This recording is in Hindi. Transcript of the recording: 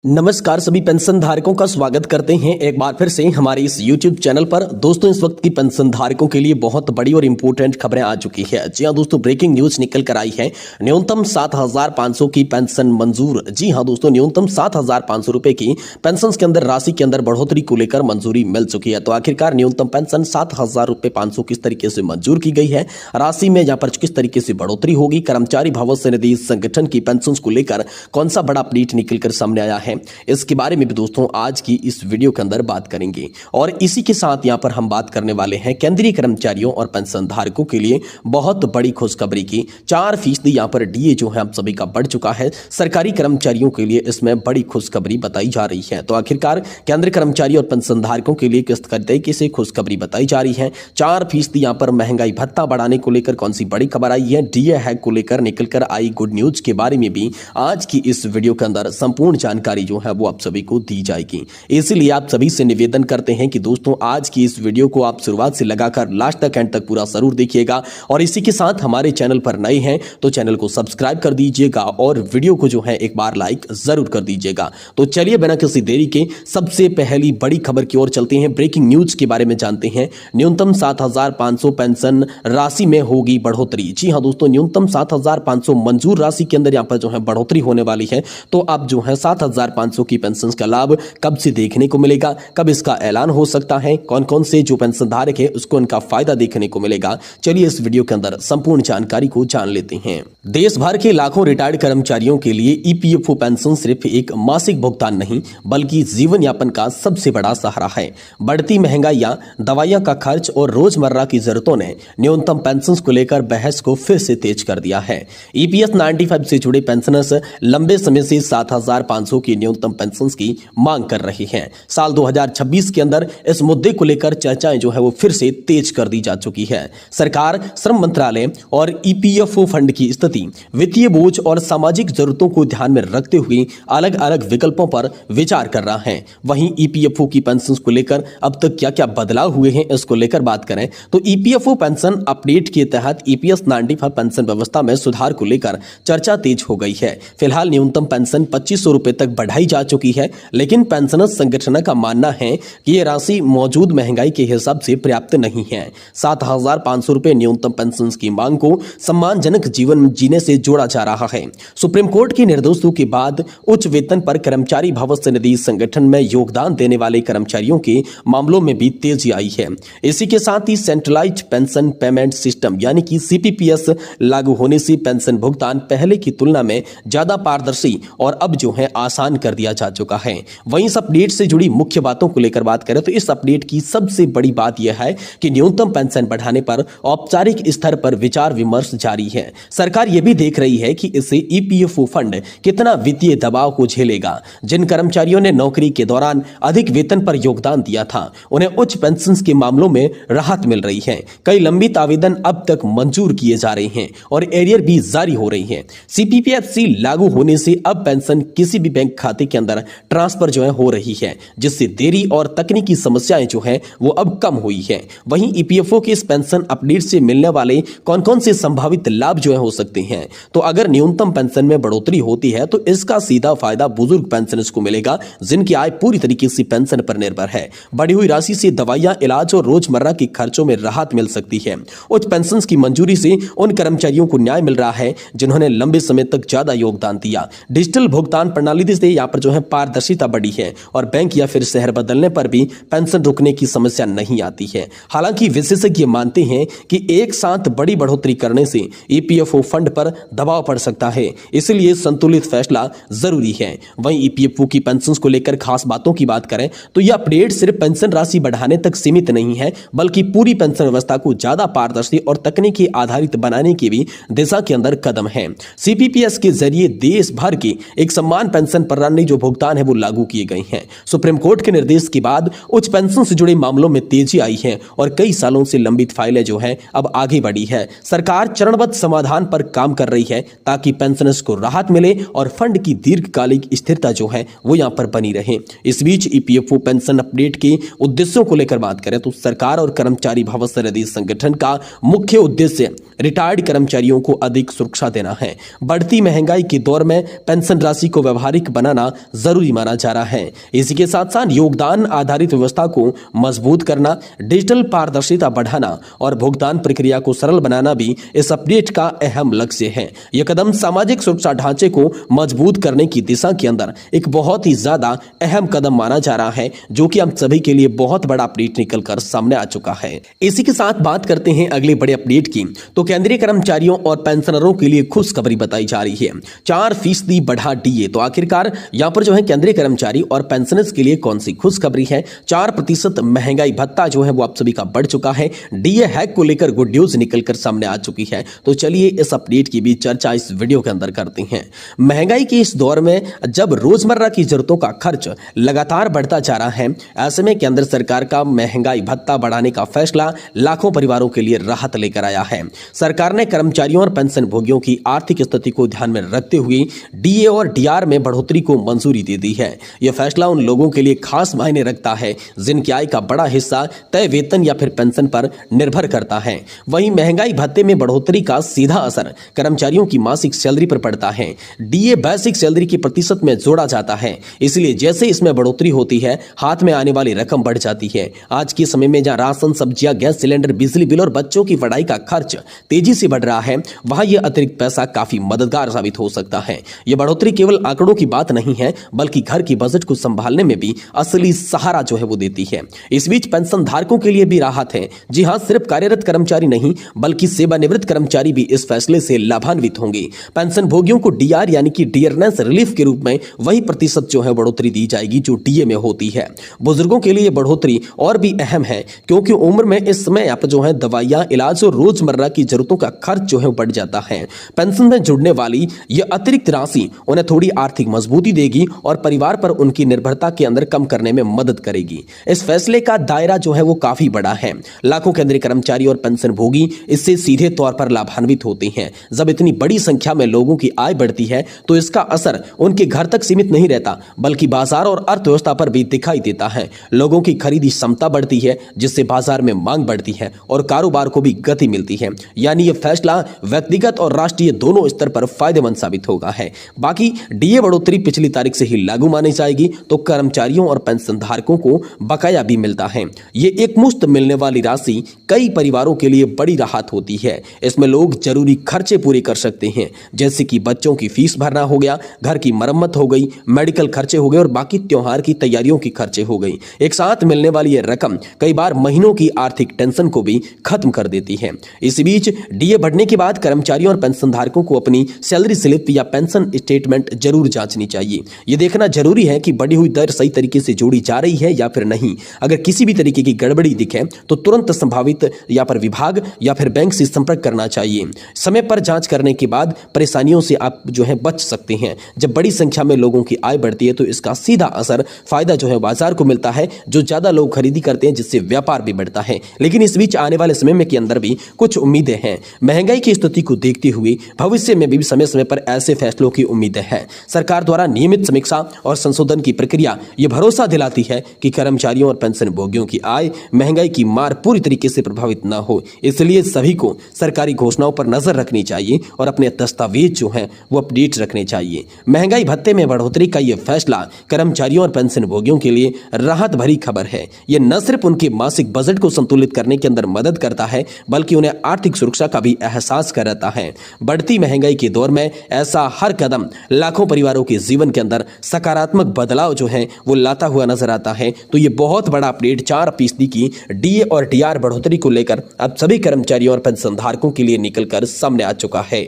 नमस्कार, सभी पेंशन धारकों का स्वागत करते हैं एक बार फिर से हमारे इस YouTube चैनल पर। दोस्तों, इस वक्त की पेंशन धारकों के लिए बहुत बड़ी और इंपॉर्टेंट खबरें आ चुकी है। जी हां दोस्तों, ब्रेकिंग न्यूज निकल कर आई है। न्यूनतम 7,500 की पेंशन मंजूर। जी हां दोस्तों, न्यूनतम 7,500 रुपए की पेंशन के अंदर राशि के अंदर बढ़ोतरी को लेकर मंजूरी मिल चुकी है। तो आखिरकार न्यूनतम पेंशन 7,000 रुपए 500 किस तरीके से मंजूर की गई है, राशि में यहाँ पर किस तरीके से बढ़ोतरी होगी, कर्मचारी भविष्य निधि संगठन की पेंशन को लेकर कौन सा बड़ा अपडेट निकलकर सामने आया है, इसके बारे में भी दोस्तों आज की इस वीडियो के अंदर बात करेंगे। और इसी के साथ यहां पर हम बात करने वाले हैं केंद्रीय कर्मचारियों और पेंशन धारकों के लिए बहुत बड़ी खुशखबरी की। 4% यहां पर डीए जो है आप सभी का बढ़ चुका है। सरकारी कर्मचारियों के लिए इसमें बड़ी खुशखबरी बताई जा रही है। तो आखिरकार केंद्रीय कर्मचारी और पेंशन धारकों के लिए किस तरीके से खुशखबरी बताई जा रही है। 4% यहां पर महंगाई भत्ता बढ़ाने को लेकर कौन सी बड़ी खबर आई है, डीए हैक को लेकर निकलकर आई गुड न्यूज के बारे में भी आज की इस वीडियो के अंदर संपूर्ण जानकारी जो है वो आप सभी को दी जाएगी। इसलिए आप सभी से निवेदन करते हैं कि दोस्तों आज की इस वीडियो को आप शुरुआत से लगाकर लास्ट तक एंड तक पूरा जरूर देखिएगा। और इसी के साथ हमारे चैनल पर नए हैं तो चैनल को सब्सक्राइब कर दीजिएगा और वीडियो को जो है एक बार लाइक जरूर कर दीजिएगा। तो चलिए बिना किसी देरी के सबसे पहली बड़ी खबर की ओर चलते हैं। ब्रेकिंग न्यूज के बारे में जानते हैं। न्यूनतम 7,500 पेंशन राशि में होगी बढ़ोतरी। जी हां दोस्तों, न्यूनतम 7,500 मंजूर राशि के अंदर यहां पर जो है बढ़ोतरी होने वाली है। तो अब जो है 7,500 की पेंशन का लाभ कब से देखने को मिलेगा, कब इसका ऐलान हो सकता है, कौन कौन से जो पेंशन धारक है उसको इनका फायदा देखने को मिलेगा, चलिए इस वीडियो के अंदर संपूर्ण जानकारी को जान लेते हैं। देश भर के लाखों रिटायर्ड कर्मचारियों के लिए ईपीएफओ पेंशन सिर्फ एक मासिक भुगतान नहीं बल्कि जीवन यापन का सबसे बड़ा सहारा है। बढ़ती महंगाइयां, दवाइयां का खर्च और रोजमर्रा की जरूरतों ने न्यूनतम पेंशन को लेकर बहस को फिर से तेज कर दिया है। ईपीएस 95 से जुड़े पेंशनर्स लंबे समय से 7,500 की न्यूनतम पेंशन की मांग कर रही हैं। साल 2026 के अंदर इस मुद्दे को लेकर चर्चाएं जो है वो फिर से तेज कर दी जा चुकी है। सरकार, श्रम मंत्रालय और ईपीएफओ फंड की स्थिति, वित्तीय बोझ और सामाजिक जरूरतों को ध्यान में रखते हुए अलग अलग विकल्पों पर विचार कर रहा है। वहीं ईपीएफओ की पेंशन को लेकर अब तक क्या क्या बदलाव हुए हैं इसको लेकर बात करें तो ईपीएफओ पेंशन अपडेट के तहत ईपीएस 95 पेंशन व्यवस्था में सुधार को लेकर चर्चा तेज हो गई है। फिलहाल न्यूनतम पेंशन 2,500 रुपए तक बढ़ाई जा चुकी है, लेकिन पेंशनर्स संगठन का मानना है कि यह राशि मौजूद महंगाई के हिसाब से पर्याप्त नहीं है। 7,500 रुपए न्यूनतम पेंशन की मांग को सम्मानजनक जीवन जीने से जोड़ा जा रहा है। सुप्रीम कोर्ट के निर्देशों के बाद उच्च वेतन पर कर्मचारी भविष्य निधि संगठन में योगदान देने वाले कर्मचारियों के मामलों में भी तेजी आई है। इसी के साथ ही सेंट्रलाइज्ड पेंशन पेमेंट सिस्टम यानी कि सीपीपीएस लागू होने से पेंशन भुगतान पहले की तुलना में ज्यादा पारदर्शी और अब जो है आसान कर दिया जा चुका है। वहीं इस अपडेट से जुड़ी मुख्य बातों को लेकर बात करें तो इस अपडेट की सबसे बड़ी बात यह है कि न्यूनतम पेंशन बढ़ाने पर औपचारिक स्तर पर विचार विमर्श जारी है। सरकार यह भी देख रही है कि इससे ईपीएफओ फंड कितना वित्तीय दबाव को झेलेगा। जिन कर्मचारियों ने नौकरी के दौरान अधिक वेतन पर योगदान दिया था उन्हें उच्च पेंशन के मामलों में राहत मिल रही है। कई लंबित आवेदन अब तक मंजूर किए जा रहे हैं और एरियर भी जारी हो रही है। सीपीपीएस लागू होने से अब पेंशन किसी भी बैंक खाते के अंदर ट्रांसफर जो है हो रही है, जिससे देरी और तकनीकी समस्याएं जो है वो अब कम हुई है। वहीं ईपीएफओ के इस पेंशन अपडेट से मिलने वाले कौन कौन से संभावित लाभ जो है हो सकते हैं तो अगर न्यूनतम पेंशन में बढ़ोतरी होती है तो इसका सीधा फायदा बुजुर्ग पेंशनर्स को मिलेगा जिनकी आय पूरी तरीके से पेंशन पर निर्भर है। बढ़ी हुई राशि से दवाइयां, इलाज और रोजमर्रा के खर्चों में राहत मिल सकती है। उच्च पेंशन की मंजूरी से उन कर्मचारियों को न्याय मिल रहा है जिन्होंने लंबे समय तक ज्यादा योगदान दिया। डिजिटल भुगतान प्रणाली से यहाँ पर जो है पारदर्शिता बढ़ी है और बैंक या फिर शहर बदलने पर भी पेंशन रुकने की समस्या नहीं आती है। हालांकि विशेषज्ञ मानते हैं कि एक साथ बड़ी बढ़ोतरी करने से ईपीएफओ फंड पर दबाव पड़ सकता है, इसलिए संतुलित फैसला जरूरी है। वहीं ईपीएफओ की पेंशन को लेकर खास बातों की बात करें तो यह अपडेट सिर्फ पेंशन राशि बढ़ाने तक सीमित नहीं है बल्कि पूरी पेंशन व्यवस्था को ज्यादा पारदर्शी और तकनीकी आधारित बनाने की भी दिशा के अंदर कदम है। सीपीपीएस के जरिए देश भर की एक समान पेंशन प्रणाली जो भुगतान है वो लागू किए गए हैं। सुप्रीम कोर्ट के निर्देश के बाद उच्च पेंशन से जुड़े मामलों में तेजी आई है और कई सालों से लंबित फाइलें जो है अब आगे बढ़ी है। सरकार चरणबद्ध समाधान पर काम कर रही है ताकि पेंशनर्स को राहत मिले और फंड की दीर्घकालिक स्थिरता जो है वो यहाँ पर बनी रहे। इस बीच ईपीएफओ पेंशन अपडेट के उद्देश्यों को लेकर बात करें तो सरकार और कर्मचारी भविष्य निधि संगठन का मुख्य उद्देश्य रिटायर्ड कर्मचारियों को अधिक सुरक्षा देना है। बढ़ती महंगाई के दौर में पेंशन राशि को व्यवहारिक बनाना बनाना जरूरी माना जा रहा है। इसी के साथ साथ योगदान आधारित व्यवस्था को मजबूत करना, डिजिटल पारदर्शिता बढ़ाना और भुगतान प्रक्रिया को सरल बनाना भी इस अपडेट का अहम लक्ष्य है। यह कदम सामाजिक सुरक्षा ढांचे को मजबूत करने की दिशा के अंदर एक बहुत ही ज्यादा अहम कदम माना जा रहा है, जो कि हम सभी के लिए बहुत बड़ा अपडेट निकलकर सामने आ चुका है। इसी के साथ बात करते हैं अगले बड़े अपडेट की, तो केंद्रीय कर्मचारियों और पेंशनरों के लिए खुशखबरी बताई जा रही है। 4% बढ़ा डीए। तो आखिरकार यहां पर जो है केंद्रीय कर्मचारी और पेंशनर्स के लिए कौन सी खुशखबरी है? 4% महंगाई भत्ता जो है वो आप सभी का बढ़ चुका है। डीए हैक को लेकर गुड न्यूज निकलकर सामने आ चुकी है। तो चलिए इस अपडेट की भी चर्चा इस वीडियो के अंदर करते हैं। महंगाई के इस दौर में जब रोजमर्रा की जरूरतों का खर्च लगातार बढ़ता जा रहा है, ऐसे में केंद्र सरकार का महंगाई भत्ता बढ़ाने का फैसला लाखों परिवारों के लिए राहत लेकर आया है। सरकार ने कर्मचारियों और पेंशन भोगियों की आर्थिक स्थिति को ध्यान में रखते हुए डीए और डीआर में बढ़ोतरी को मंजूरी दे दी है। यह फैसला उन लोगों के लिए खास मायने रखता है जिनकी आय का बड़ा हिस्सा तय वेतन या फिर पेंशन पर निर्भर करता है। वहीं महंगाई भत्ते में बढ़ोतरी का सीधा असर कर्मचारियों की मासिक सैलरी पर पड़ता है। डीए बेसिक सैलरी के प्रतिशत में जोड़ा जाता है, इसलिए जैसे इसमें बढ़ोतरी होती है, हाथ में आने वाली रकम बढ़ जाती है। आज के समय में जहां राशन, सब्जियां, गैस सिलेंडर, बिजली बिल और बच्चों की पढ़ाई का खर्च तेजी से बढ़ रहा है, वहां यह अतिरिक्त पैसा काफी मददगार साबित हो सकता है। यह बढ़ोतरी केवल आंकड़ों की बात नहीं है, बल्कि घर की बजट को संभालने में भी असली सहारा जो है वो देती है। इस बीच पेंशन धारकों के लिए भी राहत है। जी हां, सिर्फ कार्यरत कर्मचारी नहीं, बल्कि सेवानिवृत्त कर्मचारी भी इस फैसले से लाभान्वित होंगे। पेंशन भोगियों को डीआर यानी कि डियरनेस रिलीफ के रूप में वही प्रतिशत जो है बढ़ोतरी दी जाएगी जो डीए में होती है। बुजुर्गों के लिए बढ़ोतरी और भी अहम है, क्योंकि उम्र में इस समय आप जो है दवाइयां, इलाज और रोजमर्रा की जरूरतों का खर्च जो है बढ़ जाता है। पेंशन में जुड़ने वाली यह अतिरिक्त राशि उन्हें थोड़ी आर्थिक मजबूती देगी और परिवार पर उनकी निर्भरता के अंदर कम करने में मदद करेगी। इस फैसले का दायरा जो है वो काफी बड़ा है। लाखों केंद्रीय कर्मचारी और पेंशन भोगी इससे सीधे तौर पर लाभान्वित होते हैं। जब इतनी बड़ी संख्या में लोगों की आय बढ़ती है तो इसका असर उनके घर तक सीमित नहीं रहता, बल्कि बाजार और अर्थव्यवस्था पर भी दिखाई देता है। लोगों की खरीदी क्षमता बढ़ती है, जिससे बाजार में मांग बढ़ती है और कारोबार को भी गति मिलती है। यानी यह फैसला व्यक्तिगत और राष्ट्रीय दोनों स्तर पर फायदेमंद साबित होगा है। बाकी डीए बढ़ोतरी पिछली तारीख से ही लागू मानी जाएगी, तो कर्मचारियों और पेंशन धारकों को बकाया भी मिलता है। ये एक मुश्त मिलने वाली राशि कई परिवारों के लिए बड़ी राहत होती है। इसमें लोग जरूरी खर्चे पूरे कर सकते हैं, जैसे कि बच्चों की फीस भरना हो गया, घर की मरम्मत हो गई, मेडिकल खर्चे हो गए और बाकी त्योहार की तैयारियों की खर्चे हो गई। एक साथ मिलने वाली यह रकम कई बार महीनों की आर्थिक टेंशन को भी खत्म कर देती है। इसी बीच डीए बढ़ने के बाद कर्मचारियों और पेंशन धारकों को अपनी सैलरी स्लिप या पेंशन स्टेटमेंट जरूर जांचनी चाहिए। यह देखना जरूरी है कि बढ़ी हुई दर सही तरीके से जोड़ी जा रही है या फिर नहीं। अगर किसी भी तरीके की गड़बड़ी दिखे तो तुरंत संभावित या फिर विभाग या फिर बैंक से संपर्क करना चाहिए। समय पर जांच करने के बाद परेशानियों से आप जो है बच सकते हैं। जब बड़ी संख्या में लोगों की आय बढ़ती है तो इसका सीधा असर फायदा जो है बाजार को मिलता है, जो ज्यादा लोग खरीदी करते हैं, जिससे व्यापार भी बढ़ता है। लेकिन इस बीच आने वाले समय में के अंदर भी कुछ उम्मीदें हैं। महंगाई की स्थिति को देखते हुए भविष्य में भी समय समय पर ऐसे फैसलों की उम्मीदें हैं। सरकार द्वारा नियमित समीक्षा और संशोधन की प्रक्रिया ये भरोसा दिलाती है कि कर्मचारियों और पेंशन भोगियों की आय महंगाई की मार पूरी तरीके से प्रभावित न हो। इसलिए सभी को सरकारी घोषणाओं पर नजर रखनी चाहिए और अपने दस्तावेज जो हैं वो अपडेट रखने चाहिए। महंगाई भत्ते में बढ़ोतरी का यह फैसला कर्मचारियों और पेंशन भोगियों के लिए राहत भरी खबर है। यह न सिर्फ उनके मासिक बजट को संतुलित करने के अंदर मदद करता है, बल्कि उन्हें आर्थिक सुरक्षा का भी एहसास कराता है। बढ़ती महंगाई के दौर में ऐसा हर कदम लाखों परिवारों के जीवन के अंदर सकारात्मक बदलाव जो है वो लाता हुआ नजर आता है। तो ये बहुत बड़ा अपडेट 4% की डीए और डीआर बढ़ोतरी को लेकर अब सभी कर्मचारियों और पेंशन धारकों के लिए निकलकर सामने आ चुका है।